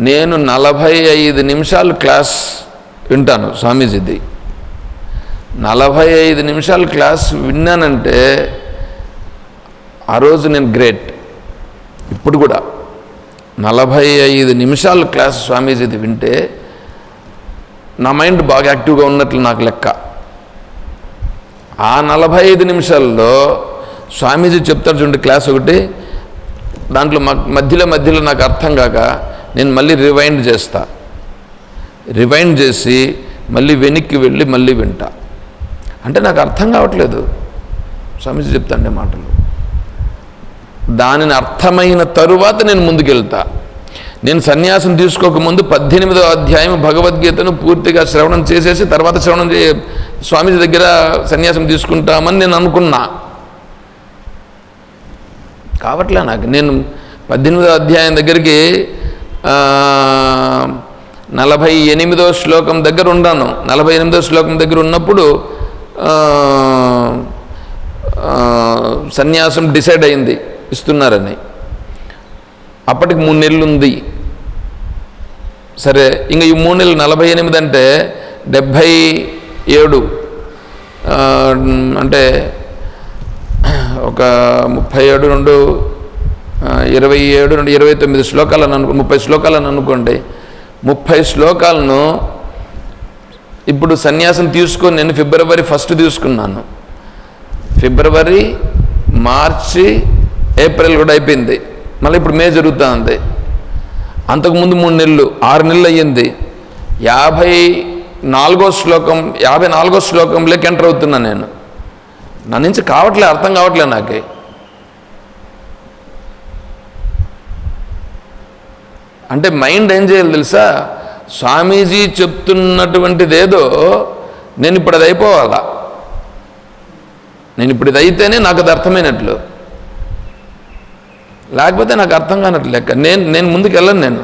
నేను 45 నిమిషాలు క్లాస్ వింటాను స్వామీజీది. 45 నిమిషాలు క్లాస్ విన్నానంటే ఆ రోజు నేను గ్రేట్. ఇప్పుడు కూడా 45 నిమిషాలు క్లాస్ స్వామీజీది వింటే నా మైండ్ బాగా యాక్టివ్గా ఉన్నట్లు నాకు లెక్క. ఆ 45 నిమిషాల్లో స్వామీజీ చెప్తారు చూడండి క్లాస్ ఒకటి, దాంట్లో మధ్యలో నాకు అర్థం కాక నేను మళ్ళీ రివైండ్ చేస్తా. రివైండ్ చేసి మళ్ళీ వెనక్కి వెళ్ళి మళ్ళీ వింటా. అంటే నాకు అర్థం కావట్లేదు స్వామీజీ చెప్తాండే మాటలు. దానిని అర్థమైన తరువాత నేను ముందుకెళ్తా. నేను సన్యాసం తీసుకోకముందు 18వ అధ్యాయం భగవద్గీతను పూర్తిగా శ్రవణం చేసేసి తర్వాత స్వామీజీ దగ్గర సన్యాసం తీసుకుంటామని నేను అనుకున్నా. కావట్లే నాకు. నేను 18వ అధ్యాయం దగ్గరికి 48వ శ్లోకం దగ్గర ఉన్నాను. 48వ శ్లోకం దగ్గర ఉన్నప్పుడు సన్యాసం డిసైడ్ అయింది ఇస్తున్నారని. అప్పటికి 3 నెలలు ఉంది. సరే, ఇంకా ఈ 3 నెలలు 48 అంటే 77 అంటే ఒక 37 2 27 2 29 శ్లోకాలను 30 శ్లోకాలను అనుకోండి. 30 శ్లోకాలను ఇప్పుడు సన్యాసం తీసుకొని నేను ఫిబ్రవరి 1 తీసుకున్నాను. ఫిబ్రవరి, మార్చి, ఏప్రిల్ కూడా అయిపోయింది. మళ్ళీ ఇప్పుడు మే జరుగుతుంది. అంతకుముందు 3 నెలలు 6 నెలలు అయ్యింది. 54వ శ్లోకంలోకి ఎంటర్ అవుతున్నా నేను. నా నుంచి అర్థం కావట్లే నాకే. అంటే మైండ్ ఏం చేయాలి తెలుసా? స్వామీజీ చెప్తున్నటువంటిదేదో నేను ఇప్పుడు అది అయిపోవాలా. నేను ఇప్పుడు ఇది అయితేనే నాకు అది అర్థమైనట్లు, లేకపోతే నాకు అర్థం కానట్లు లెక్క. నేను ముందుకు వెళ్ళను.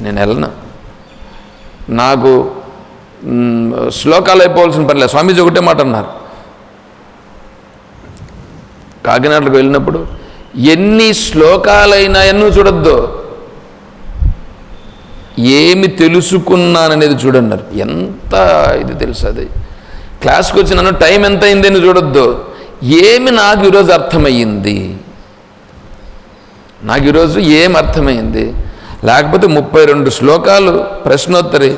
నేను వెళ్ళను. నాకు శ్లోకాలు అయిపోవాల్సిన పనిలేదు. స్వామీజీ ఒకటే మాట అన్నారు కాకినాడకు వెళ్ళినప్పుడు, ఎన్ని శ్లోకాలైనా ఎన్నో చూడొద్దు, ఏమి తెలుసుకున్నాననేది చూడన్నారు. ఎంత ఇది తెలుసు. అది క్లాస్కి వచ్చి నన్ను టైం ఎంత అయింది అని చూడొద్దు, ఏమి నాకు ఈరోజు అర్థమయ్యింది, నాకు ఈరోజు ఏం అర్థమైంది. లేకపోతే 32 శ్లోకాలు ప్రశ్నోత్తరి.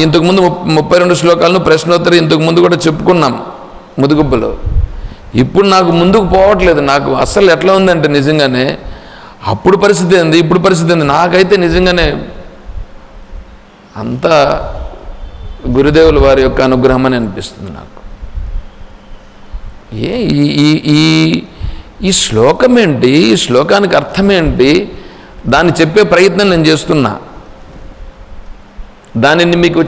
ఇంతకుముందు 32 శ్లోకాలను ప్రశ్నోత్తరి ఇంతకుముందు కూడా చెప్పుకున్నాం ముదుగుబ్బలో. ఇప్పుడు నాకు ముందుకు పోవట్లేదు. నాకు అస్సలు ఎట్లా ఉందంటే నిజంగానే అప్పుడు పరిస్థితి ఏంది, ఇప్పుడు పరిస్థితి ఏంది, నాకైతే నిజంగానే అంతా గురుదేవుల వారి యొక్క అనుగ్రహం అని అనిపిస్తుంది నాకు. ఈ శ్లోకం ఏంటి, ఈ శ్లోకానికి అర్థం ఏంటి, దాన్ని చెప్పే ప్రయత్నం నేను చేస్తున్నా. దానిని మీకు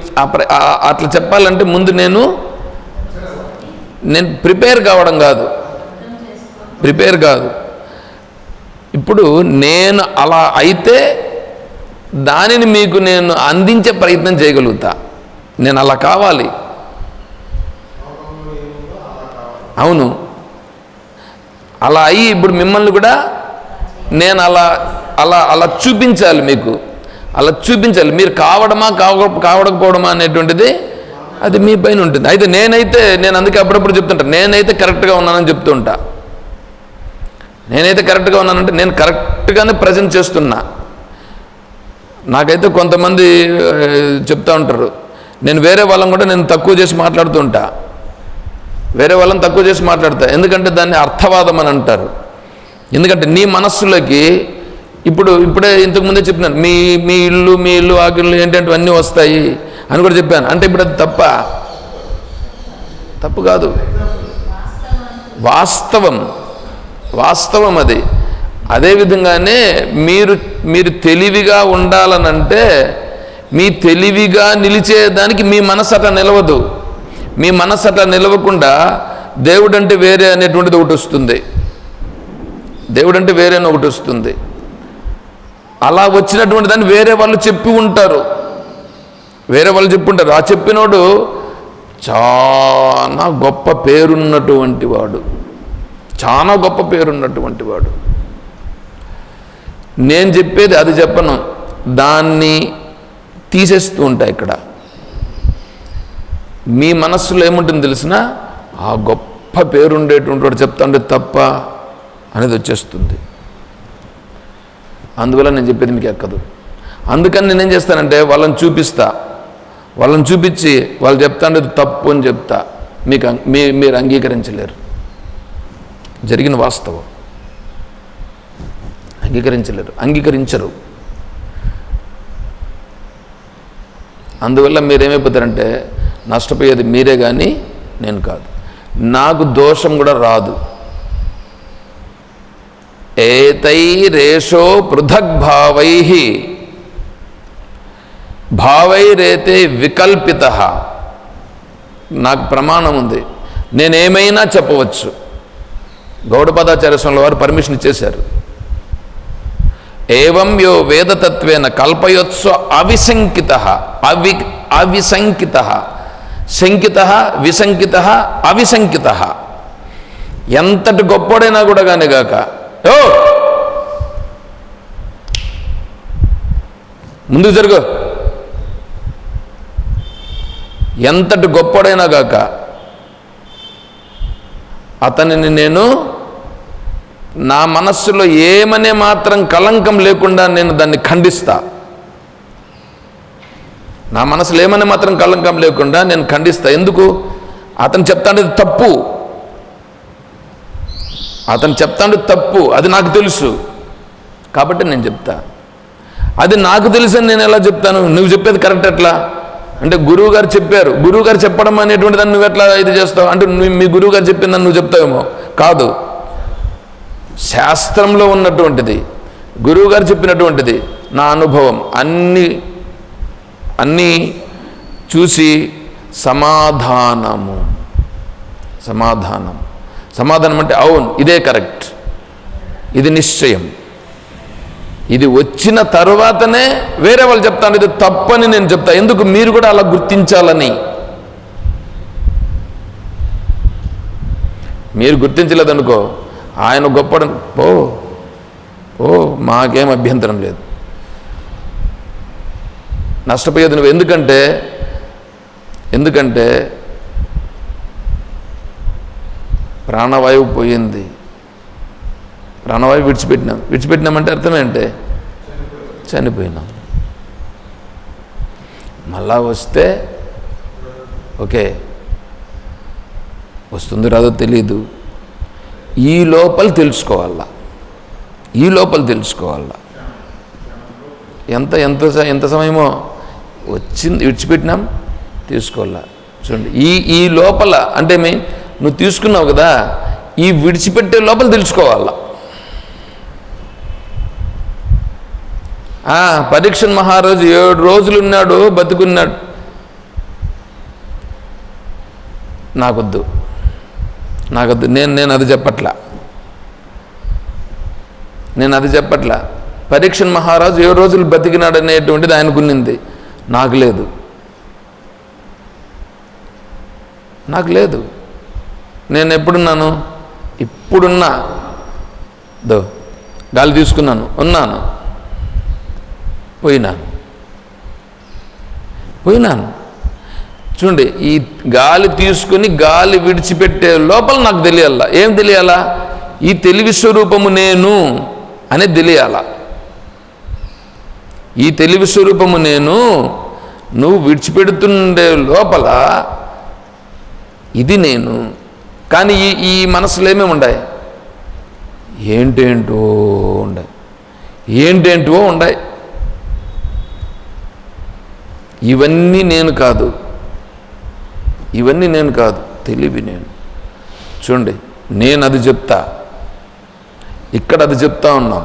అట్లా చెప్పాలంటే ముందు నేను ప్రిపేర్ కాదు. ఇప్పుడు నేను అలా అయితే దానిని మీకు నేను అందించే ప్రయత్నం చేయగలుగుతా. నేను అలా కావాలి. అవును, అలా అయ్యి ఇప్పుడు మిమ్మల్ని కూడా నేను అలా చూపించాలి. మీకు అలా చూపించాలి. మీరు కావడకపోవడమా అనేటువంటిది అది మీ పైన ఉంటుంది. అయితే నేను అందుకే అప్పుడప్పుడు చెప్తుంటా, నేనైతే కరెక్ట్గా ఉన్నానని చెప్తుంటా. నేనైతే కరెక్ట్గా ఉన్నానంటే నేను కరెక్ట్గానే ప్రజెంట్ చేస్తున్నా. నాకైతే కొంతమంది చెప్తూ ఉంటారు, నేను వేరే వాళ్ళని కూడా నేను తక్కువ చేసి మాట్లాడుతుంటా. వేరే వాళ్ళని తక్కువ చేసి మాట్లాడతా. ఎందుకంటే దాన్ని అర్థవాదం అని అంటారు. ఎందుకంటే నీ మనస్సులోకి ఇప్పుడే ఇంతకుముందే చెప్పినాను, మీ ఇల్లు ఆకిళ్ళు ఏంటంటే అన్నీ వస్తాయి అని కూడా చెప్పాను. అంటే ఇప్పుడు అది తప్పు కాదు, వాస్తవం అది. అదేవిధంగానే మీరు తెలివిగా ఉండాలనంటే మీ తెలివిగా నిలిచేదానికి మీ మనసు అట్లా నిలవదు. మీ మనసు అట్లా నిలవకుండా దేవుడంటే వేరే అనేటువంటిది ఒకటి వస్తుంది. దేవుడంటే వేరే అని ఒకటి వస్తుంది. అలా వచ్చినటువంటి దాన్ని వేరే వాళ్ళు చెప్పి ఉంటారు. ఆ చెప్పినోడు చాలా గొప్ప పేరున్నటువంటి వాడు. నేను చెప్పేది అది చెప్పను, దాన్ని తీసేస్తూ ఉంటా. ఇక్కడ మీ మనస్సులో ఏముంటుంది తెలిసిన, ఆ గొప్ప పేరుండేటువంటి వాడు చెప్తా ఉంటే తప్ప అనేది వచ్చేస్తుంది. అందువల్ల నేను చెప్పేది మీకు ఎక్కదు. అందుకని నేనేం చేస్తానంటే వాళ్ళని చూపిస్తా, వాళ్ళని చూపించి వాళ్ళు చెప్తా ఉండేది తప్పు అని చెప్తా. మీరు అంగీకరించలేరు. జరిగిన వాస్తవం. అంగీకరించరు. అందువల్ల మీరేమైపోతారంటే నష్టపోయేది మీరే కానీ నేను కాదు. నాకు దోషం కూడా రాదు. ఏతైరేషో పృథగ్భావై భావైరేతే వికల్పిత. నాకు ప్రమాణం ఉంది, నేనేమైనా చెప్పవచ్చు. గౌడపాదాచార్య స్వామి వారు పర్మిషన్ ఇచ్చేశారు. ఏవం యో వేదతత్వేన కల్పయోత్స అవిశంకిత అవిశంకిత శంకిత విశంకిత అవిశంకిత. ఎంతటి గొప్పోడైనా కూడా కానీ గాక, ఓ ముందుకు జరుగు, ఎంతటి గొప్పోడైనా గాక అతనిని నేను నా మనస్సులో ఏమనే మాత్రం కలంకం లేకుండా నేను దాన్ని ఖండిస్తా. నా మనసులో ఏమనే మాత్రం కలంకం లేకుండా నేను ఖండిస్తా. ఎందుకు? అతను చెప్తాండేది తప్పు, అది నాకు తెలుసు కాబట్టి నేను చెప్తా. అది నాకు తెలుసని నేను ఎలా చెప్తాను? నువ్వు చెప్పేది కరెక్ట్ ఎట్లా అంటే, గురువుగారు చెప్పారు, గురువుగారు చెప్పడం అనేటువంటి దాన్ని నువ్వు ఎట్లా ఇది చేస్తావు అంటే, మీ గురువుగారు చెప్పిందని నువ్వు చెప్తావేమో. కాదు, శాస్త్రంలో ఉన్నటువంటిది, గురువుగారు చెప్పినటువంటిది, నా అనుభవం అన్నీ చూసి సమాధానం అంటే అవును, ఇదే కరెక్ట్, ఇది నిశ్చయం. ఇది వచ్చిన తరువాతనే వేరే వాళ్ళు చెప్తాను ఇది తప్పని నేను చెప్తా. ఎందుకు? మీరు కూడా అలా గుర్తించాలని. మీరు గుర్తించలేదనుకో, ఆయన గొప్పడు ఓ మాకేం అభ్యంతరం లేదు, నష్టపోయేది నువ్వు. ఎందుకంటే ప్రాణవాయువు పోయింది, ప్రాణవాయువు విడిచిపెట్టినామంటే అర్థం ఏంటి? చనిపోయినాం. మళ్ళా వస్తే ఓకే, వస్తుందో రాదో తెలీదు. ఈ లోపల తెలుసుకోవాలా. ఎంత సమయమో వచ్చింది, విడిచిపెట్టినాం, తీసుకోవాలా. చూడండి, ఈ లోపల అంటే నువ్వు తీసుకున్నావు కదా, ఈ విడిచిపెట్టే లోపల తెలుసుకోవాలా. పరీక్షణ్ మహారాజు 7 రోజులు ఉన్నాడు, బతుకున్నాడు. నాకొద్దు, నేను అది చెప్పట్లా. పరీక్షణ్ మహారాజు 7 రోజులు బతికినాడు అనేటువంటిది ఆయనకున్నింది, నాకు లేదు. నేను ఎప్పుడున్నాను? ఇప్పుడున్నా. గాలి తీసుకున్నాను, ఉన్నాను, పోయినాను. చూడండి, ఈ గాలి తీసుకుని గాలి విడిచిపెట్టే లోపల నాకు తెలియాలా. ఏం తెలియాలా? ఈ తెలివి స్వరూపము నేను అనేది తెలియాలా. ఈ తెలివి స్వరూపము నేను, నువ్వు విడిచిపెడుతుండే లోపల ఇది నేను. కానీ ఈ మనసులో ఏమేమి ఉన్నాయి? ఏంటేంటో ఉన్నాయి. ఇవన్నీ నేను కాదు, తెలివి నేను. చూడండి, నేను అది చెప్తా, ఇక్కడ అది చెప్తా ఉన్నాం.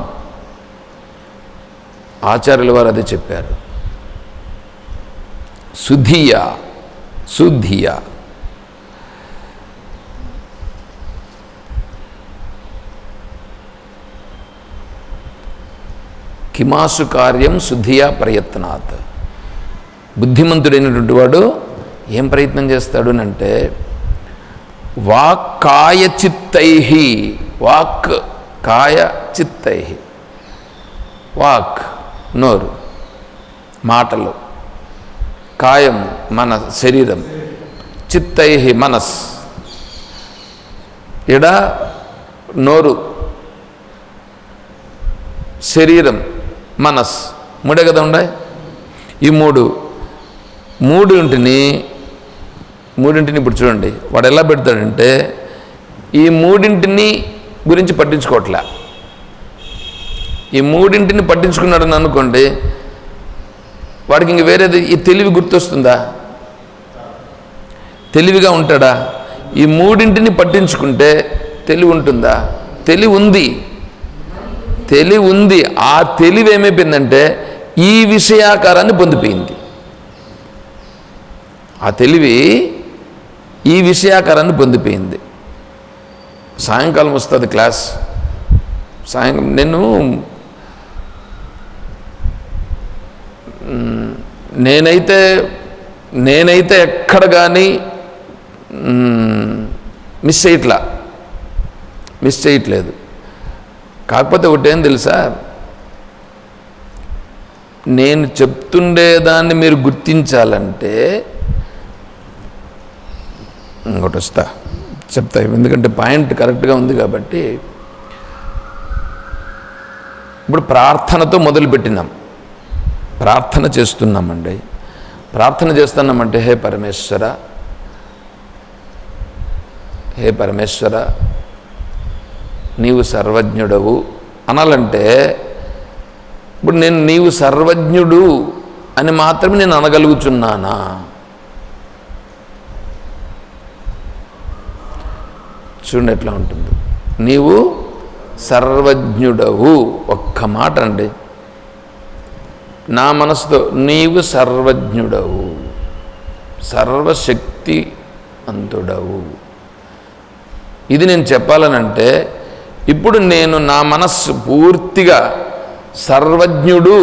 ఆచార్యుల వారు అదే చెప్పారు. శుద్ధియ కిమాసు కార్యం శుద్ధియా ప్రయత్నాత్. బుద్ధిమంతుడైనటువంటి వాడు ఏం ప్రయత్నం చేస్తాడు అంటే, వాక్ కాయ చిత్తై వాక్ నోరు, మాటలు, కాయం మన శరీరం, చిత్తై మనస్, ఇడ నోరు, శరీరం, మనస్, మూడే కదా ఉన్నాయి. ఈ మూడింటిని ఇప్పుడు చూడండి వాడు ఎలా పెడతాడంటే ఈ మూడింటిని గురించి పట్టించుకోవట్లే. ఈ మూడింటిని పట్టించుకున్నాడని అనుకోండి, వాడికి ఇంక వేరేది ఈ తెలివి గుర్తొస్తుందా? తెలివిగా ఉంటాడా? ఈ మూడింటిని పట్టించుకుంటే తెలివి ఉంటుందా? తెలివి ఉంది. ఆ తెలివి ఏమైపోయిందంటే ఈ విషయాకారాన్ని పొందిపోయింది. ఆ తెలివి ఈ విషయాకారాన్ని పొందిపోయింది. సాయంకాలం వస్తుంది క్లాస్. సాయంకాలం నేనైతే ఎక్కడ కానీ మిస్ చేయట్లేదు. కాకపోతే ఒకటేం తెలుసా, నేను చెప్తుండేదాన్ని మీరు గుర్తించాలంటే ఇంకోటి చెప్తా, ఎందుకంటే పాయింట్ కరెక్ట్గా ఉంది కాబట్టి. ఇప్పుడు ప్రార్థనతో మొదలుపెట్టినాం, ప్రార్థన చేస్తున్నామండి. ప్రార్థన చేస్తున్నామంటే హే పరమేశ్వర నీవు సర్వజ్ఞుడవు అనాలంటే, ఇప్పుడు నీవు సర్వజ్ఞుడు అని మాత్రమే నేను అనగలుగుతున్నానా? చూడండి ఎట్లా ఉంటుంది. నీవు సర్వజ్ఞుడవు ఒక్క మాట అండి, నా మనసుతో నీవు సర్వజ్ఞుడవు, సర్వశక్తి అంతుడవు. ఇది నేను చెప్పాలనంటే ఇప్పుడు నేను నా మనస్సు పూర్తిగా సర్వజ్ఞుడు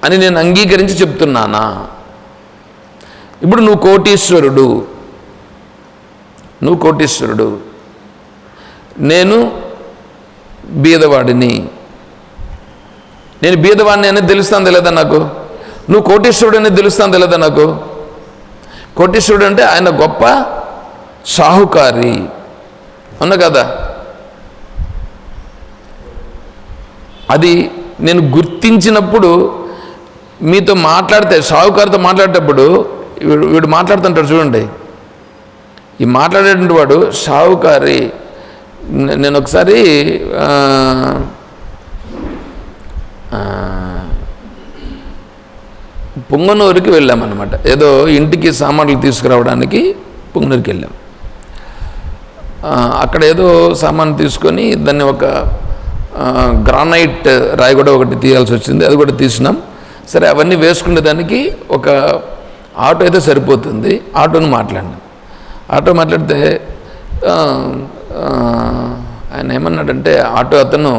అని నేను అంగీకరించి చెప్తున్నానా? ఇప్పుడు నువ్వు కోటీశ్వరుడు, నేను బీదవాడిని. నేను బీదవాడిని అనేది తెలుస్తుందా లేదా నాకు? నువ్వు కోటీశ్వరుడు అనేది తెలుస్తుందా లేదా నాకు? కోటీశ్వరుడు అంటే ఆయన గొప్ప షాహుకారి, అవునా కదా? అది నేను గుర్తించినప్పుడు మీతో మాట్లాడితే, షాహుకారితో మాట్లాడేటప్పుడు వీడు మాట్లాడుతుంటాడు చూడండి, ఈ మాట్లాడేటువంటి వాడు షాహుకారి. నేను ఒకసారి పొంగనూరుకి వెళ్ళామన్నమాట. ఏదో ఇంటికి సామాన్లు తీసుకురావడానికి పొంగనూరుకి వెళ్ళాం. అక్కడ ఏదో సామాన్ తీసుకొని దాన్ని ఒక గ్రానైట్ రాయి కూడా ఒకటి తీయాల్సి వచ్చింది, అది కూడా తీసినాం. సరే అవన్నీ వేసుకునే దానికి ఒక ఆటో అయితే సరిపోతుంది. ఆటోని మాట్లాడినాం. ఆటో మాట్లాడితే ఆయన ఏమన్నాడంటే, ఆటో అతను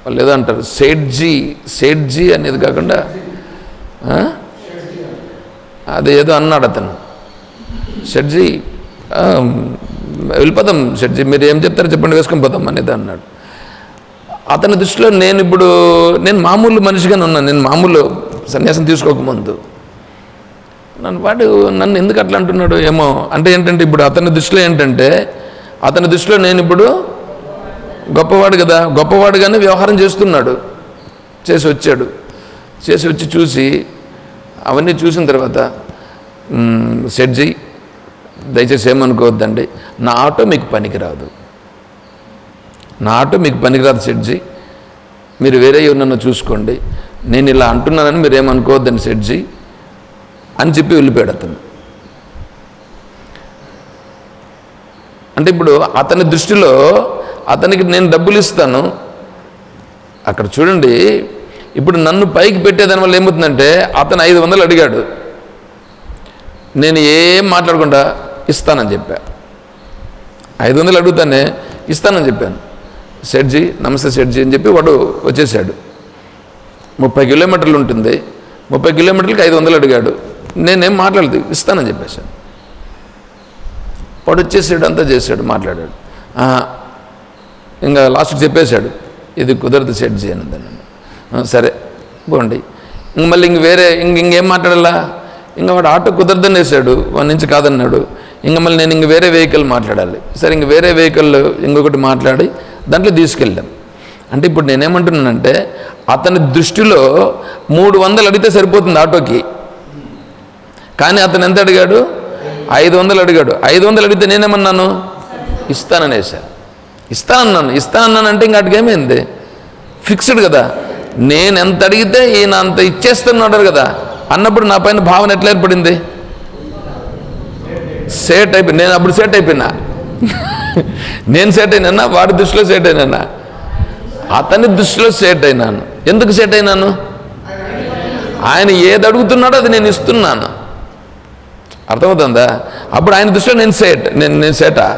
వాళ్ళు ఏదో అంటారు సేట్జీ అనేది కాకుండా అది ఏదో అన్నాడు అతను. షెడ్జీ వెళ్ళిపోతాం, షెడ్జీ మీరు ఏం చెప్తారో చెప్పండి, వేసుకొని పోతాం అనేది అన్నాడు. అతని దృష్టిలో నేను మామూలు మనిషిగానే ఉన్నాను. నేను మామూలు సన్యాసం తీసుకోకముందు నన్ను ఎందుకు అట్లా అంటున్నాడు ఏమో. అంటే ఏంటంటే ఇప్పుడు అతని దృష్టిలో నేను ఇప్పుడు గొప్పవాడు కదా, గొప్పవాడుగానే వ్యవహారం చేస్తున్నాడు. చేసి వచ్చి చూసి అవన్నీ చూసిన తర్వాత, షెడ్జీ దయచేసి ఏమనుకోవద్దండి, నా ఆటో మీకు పనికిరాదు షెడ్జీ, మీరు వేరే ఎవరినన్నా చూసుకోండి, నేను ఇలా అంటున్నానని మీరు ఏమనుకోవద్దండి షెడ్జీ అని చెప్పి వెళ్ళిపోయాడు అతను. అంటే ఇప్పుడు అతని దృష్టిలో అతనికి నేను డబ్బులు ఇస్తాను. అక్కడ చూడండి, ఇప్పుడు నన్ను పైకి పెట్టేదాని వల్ల ఏమవుతుందంటే, అతను 500 అడిగాడు, నేను ఏం మాట్లాడకుండా ఇస్తానని చెప్పా. 500 అడుగుతానే ఇస్తానని చెప్పాను. షెడ్జీ నమస్తే షెడ్జీ అని చెప్పి వాడు వచ్చేసాడు. 30 కిలోమీటర్లు ఉంటుంది, 30 కిలోమీటర్లకి 500 అడిగాడు. నేనేం మాట్లాడదు, ఇస్తానని చెప్పేశాను. వాడు వచ్చేసాడు, అంతా చేశాడు, మాట్లాడాడు. ఇంకా లాస్ట్కి చెప్పేశాడు, ఇది కుదరదు సెట్జీ అన్నదాన్ని. సరే పోండి. మళ్ళీ ఇంకేం మాట్లాడాలా? ఇంకా వాడు ఆటో కుదరదని వేసాడు, వాడి నుంచి కాదన్నాడు. ఇంకా మళ్ళీ నేను వేరే వెహికల్ మాట్లాడాలి. సరే వేరే వెహికల్ ఇంకొకటి మాట్లాడి దాంట్లో తీసుకెళ్ళాం. అంటే ఇప్పుడు నేనేమంటున్నానంటే అతని దృష్టిలో 300 అడిగితే సరిపోతుంది ఆటోకి, కానీ అతను ఎంత అడిగాడు? 500 అడిగాడు. 500 అడిగితే నేనేమన్నాను? ఇస్తానని వేశాను. ఇస్తానన్నానంటే ఇంకా అటుకు ఏమైంది? ఫిక్స్డ్ కదా. నేను ఎంత అడిగితే ఈయన అంత ఇచ్చేస్తున్నాడు కదా అన్నప్పుడు నా పైన భావన ఎట్లా ఏర్పడింది? సేట్ అయిపోయింది. నేను అప్పుడు సేట్ అయిపోయినా. నేను సేట్ అయినా, వాడి దృష్టిలో సేట్ అయినా, అతని దృష్టిలో సేట్ అయినాను. ఎందుకు సేట్ అయినాను? ఆయన ఏది అడుగుతున్నాడో అది నేను ఇస్తున్నాను. అర్థమవుతుందా? అప్పుడు ఆయన దృష్టిలో నేను సేటా,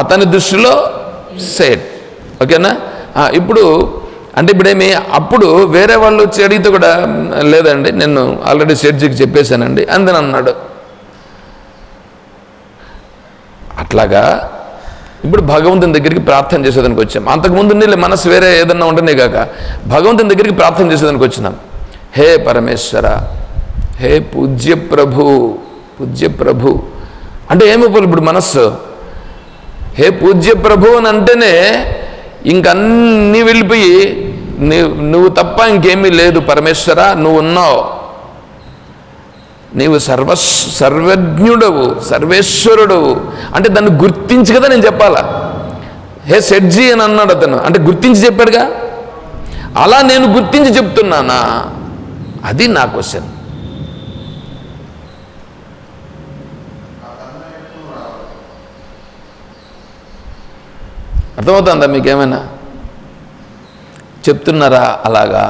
అతని దృష్టిలో సేట్. ఓకేనా? ఇప్పుడు అంటే ఇప్పుడేమి, అప్పుడు వేరే వాళ్ళు వచ్చి అడిగితే కూడా లేదండి నేను ఆల్రెడీ సెట్జీకి చెప్పేశానండి అందని అన్నాడు. అట్లాగా ఇప్పుడు భగవంతుని దగ్గరికి ప్రార్థన చేసేదానికి వచ్చాం. అంతకుముందు నీళ్ళ మనసు వేరే ఏదన్నా ఉండనే కాక భగవంతుని దగ్గరికి ప్రార్థన చేసేదానికి వచ్చినాం. హే పరమేశ్వర, హే పూజ్య ప్రభు అంటే ఏమైపోయి ఇప్పుడు మనస్సు హే పూజ్య ప్రభు అని అంటేనే ఇంకన్నీ వెళ్ళిపోయి నువ్వు తప్ప ఇంకేమీ లేదు పరమేశ్వర, నువ్వు ఉన్నావు, నీవు సర్వజ్ఞుడవు, సర్వేశ్వరుడవు అంటే దాన్ని గుర్తించి కదా నేను చెప్పాలా. హే సెట్జీ అని అన్నాడు అతను, అంటే గుర్తించి చెప్పాడుగా. అలా నేను గుర్తించి చెప్తున్నానా? అది నా క్వశ్చన్. అర్థమవుతుందా? మీకేమైనా చెప్తున్నారా అలాగా?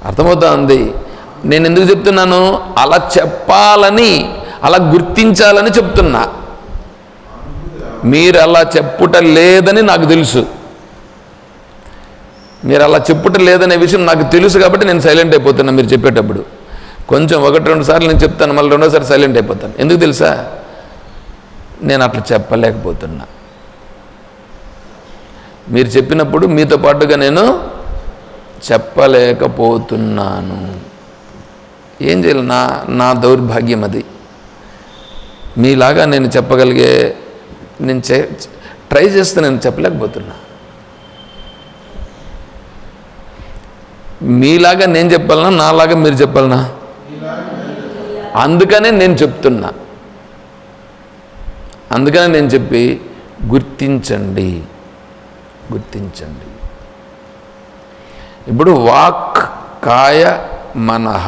అర్థమవుతుంది. నేను ఎందుకు చెప్తున్నాను? అలా చెప్పాలని, అలా గుర్తించాలని చెప్తున్నా. మీరు అలా చెప్పుట లేదని నాకు తెలుసు. మీరు అలా చెప్పుట లేదనే విషయం నాకు తెలుసు కాబట్టి నేను సైలెంట్ అయిపోతున్నా. మీరు చెప్పేటప్పుడు కొంచెం 1-2 సార్లు నేను చెప్తాను, మళ్ళీ 2వ సారి సైలెంట్ అయిపోతాను. ఎందుకు తెలుసా? నేను అట్లా చెప్పలేకపోతున్నా. మీరు చెప్పినప్పుడు మీతో పాటుగా నేను చెప్పలేకపోతున్నాను. ఏం చేయాలి? నా దౌర్భాగ్యం అది. మీలాగా నేను చెప్పగలిగే నేను ట్రై చేస్తే నేను చెప్పలేకపోతున్నా. మీలాగా నేను చెప్పాలనా, నాలాగా మీరు చెప్పాలనా? అందుకనే నేను చెప్తున్నా. అందుకనే నేను చెప్పి గుర్తించండి. ఇప్పుడు వాక్, కాయ, మనహ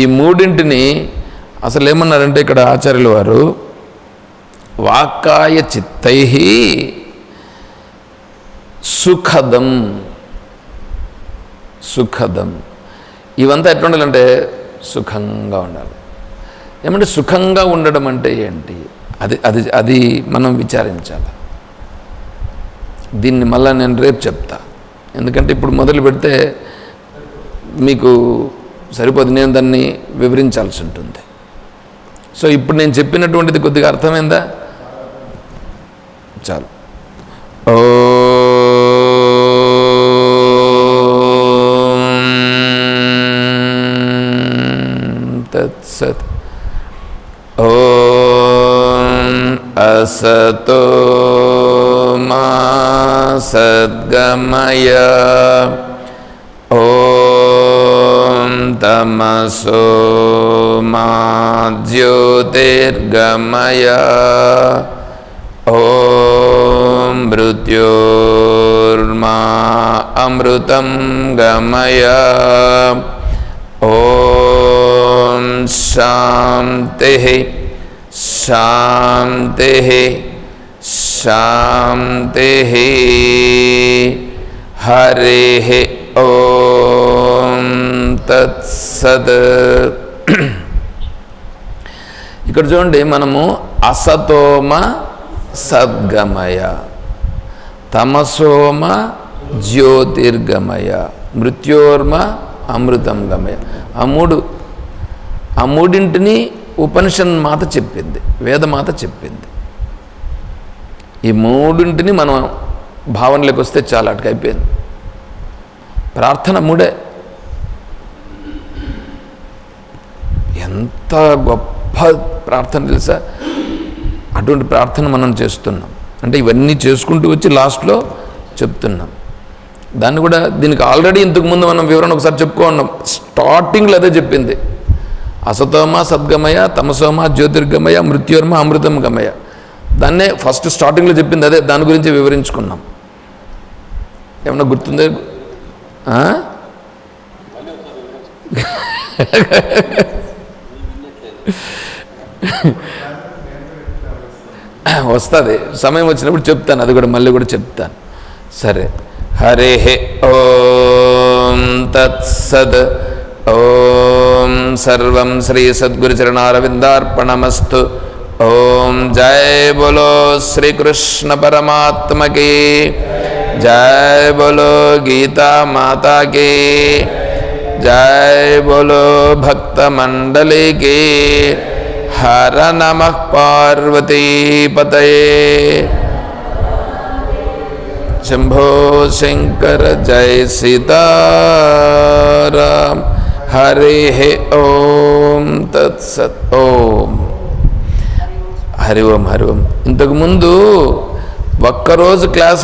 ఈ మూడింటిని అసలు ఏమన్నారంటే ఇక్కడ ఆచార్యుల వారు వాక్కాయ చిత్తై సుఖదం. ఇవంతా ఎట్లా ఉండాలంటే సుఖంగా ఉండాలి. ఏమంటే సుఖంగా ఉండడం అంటే ఏంటి? అది మనం విచారించాలి. దీన్ని మళ్ళీ నేను రేపు చెప్తా. ఎందుకంటే ఇప్పుడు మొదలు పెడితే మీకు సరిపోదు, నేను దాన్ని వివరించాల్సి ఉంటుంది. సో ఇప్పుడు నేను చెప్పినటువంటిది కొద్దిగా అర్థమైందా? చాలు. తత్సత్. ఓం అసతో మా సద్గమయ, ఓం తమసో మా జ్యోతిర్గమయ, ఓం మృత్యోర్మా అమృతం గమయ, ఓం శాంతి శాంతి శాంతి. హరి ఓం తత్సత్. ఇక్కడ చూడండి, మనము అసతోమ సద్గమయ, తమసోమ జ్యోతిర్గమయ, మృత్యోర్మ అమృతం గమయ. ఆ 3 ఆ మూడింటిని ఉపనిషత్ మాత చెప్పింది, వేదమాత చెప్పింది. ఈ మూడింటిని మనం భావనలోకి వస్తే చాలా అటుకు అయిపోయింది. ప్రార్థన మూడే. ఎంత గొప్ప ప్రార్థన తెలుసా? అటువంటి ప్రార్థన మనం చేస్తున్నాం. అంటే ఇవన్నీ చేసుకుంటూ వచ్చి లాస్ట్లో చెప్తున్నాం. దాన్ని కూడా దీనికి ఆల్రెడీ ఇంతకుముందు మనం వివరణ ఒకసారి చెప్పుకున్నాం. స్టార్టింగ్లో అదే చెప్పింది, అసతోమ సద్గమయ, తమసోమ జ్యోతిర్గమయ, మృత్యోర్మ అమృతం గమయ. దాన్నే ఫస్ట్ స్టార్టింగ్లో చెప్పింది అదే. దాని గురించి వివరించుకున్నాం. ఏమన్నా గుర్తుందే? వస్తుంది, సమయం వచ్చినప్పుడు చెప్తాను. అది కూడా మళ్ళీ కూడా చెప్తాను. సరే. హరి ఓం తత్సద్. ఓం సర్వం శ్రీ సద్గురుచరణారవిందార్పణమస్తు. ఓం జయ బోలో శ్రీకృష్ణ పరమాత్మకి, జయ బోలో గీతా మాతాకి, జయ బోలో భక్త మండలికి. హర నమః పార్వతీపతయే. శంభో శంకర జయ సీతారాం. హరి ఓం తత్సత్. ఓం హరి ఓం. హరి ఓం. ఇంతకుముందు ఒక్కరోజు క్లాస్